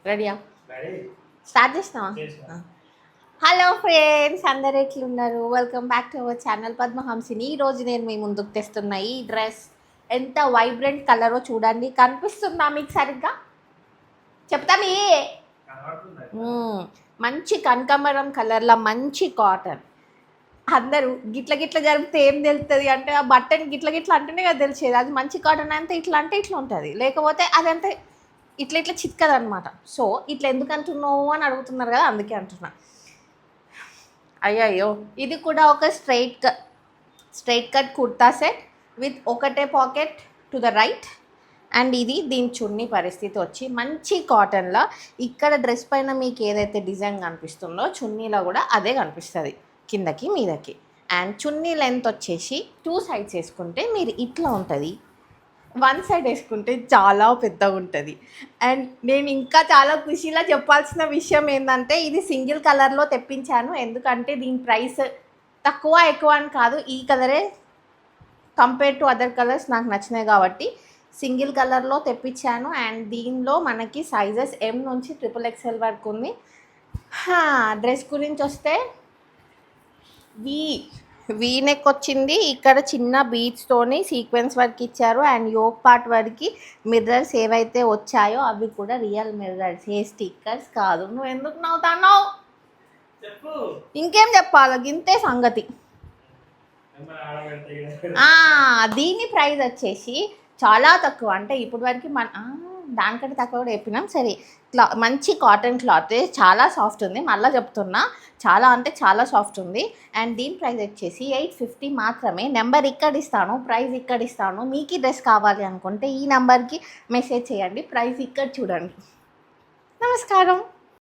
రెడీయా? స్టార్ట్ చేసినావా? Hello friends, అందరు ఎట్లున్నారు? Welcome back to our channel Padmahamsini. ఈరోజు నేను మీ ముందుకు తెస్తున్న ఈ డ్రెస్ ఎంత వైబ్రెంట్ కలరో చూడండి. కనిపిస్తుందా మీకు సరిగ్గా? చెప్తా మీ మంచి కనకాంబరం కలర్లో మంచి కాటన్. అందరూ గిట్ల గిట్ల జరిగితే ఏం తెలుస్తుంది అంటే ఆ బట్టని గిట్ల గిట్ల అంటేనే కదా తెలిసేది. అది మంచి కాటన్ అంతే ఇట్లా అంటే ఇట్లా ఉంటుంది, లేకపోతే అదంతే ఇట్లా ఇట్లా చిక్కదు అనమాట. సో ఇట్లా ఎందుకు అంటున్నావు అని అడుగుతున్నారు కదా, అందుకే అంటున్నా. అయ్యయ్యో, ఇది కూడా ఒక straight cut kurta set with ఒకటే pocket to the right. And ఇది దీని చున్నీ పరిస్థితి వచ్చి మంచి కాటన్లో, ఇక్కడ డ్రెస్ పైన మీకు ఏదైతే డిజైన్ కనిపిస్తుందో చున్నీలో కూడా అదే కనిపిస్తుంది, కిందకి మీదకి. అండ్ చున్నీ లెంత్ వచ్చేసి 2 సైడ్స్ వేసుకుంటే మీరు ఇట్లా ఉంటుంది, 1 సైడ్ వేసుకుంటే చాలా పెద్దగా ఉంటుంది. అండ్ నేను ఇంకా చాలా ఖుషీలా చెప్పాల్సిన విషయం ఏంటంటే ఇది సింగిల్ కలర్లో తెప్పించాను. ఎందుకంటే దీని ప్రైస్ తక్కువ ఎక్కువ అని కాదు, ఈ కలరే కంపేర్ టు అదర్ కలర్స్ నాకు నచ్చినాయి కాబట్టి సింగిల్ కలర్లో తెప్పించాను. అండ్ దీనిలో మనకి సైజెస్ M నుంచి XXL వరకు ఉంది. డ్రెస్ గురించి వస్తే వీ నెక్ వచ్చింది, ఇక్కడ చిన్న బీడ్స్తోని సీక్వెన్స్ వర్క్ ఇచ్చారు. అండ్ యోక్ పార్ట్ వరకు మిర్రర్స్ ఏవైతే వచ్చాయో అవి కూడా రియల్ మిర్రర్స్, ఏ స్టిక్కర్స్ కాదు. నువ్వు ఎందుకు నవ్వుతావు? ఇంకేం చెప్పాలి, గింతే సంగతి. దీని ప్రైస్ వచ్చేసి చాలా తక్కువ, అంటే ఇప్పటి వరకు దానికంటే తక్కువ కూడా చెప్పినాం. సరే, మంచి కాటన్ క్లాత్, చాలా సాఫ్ట్ ఉంది. మళ్ళీ చెప్తున్నా, చాలా అంటే చాలా సాఫ్ట్ ఉంది. అండ్ దీని ప్రైస్ వచ్చేసి 850 మాత్రమే. నెంబర్ ఇక్కడ ఇస్తాను, ప్రైస్ ఇక్కడ ఇస్తాను. మీకు ఈ డ్రెస్ కావాలి అనుకుంటే ఈ నెంబర్కి మెసేజ్ చేయండి, ప్రైస్ ఇక్కడ చూడండి. నమస్కారం.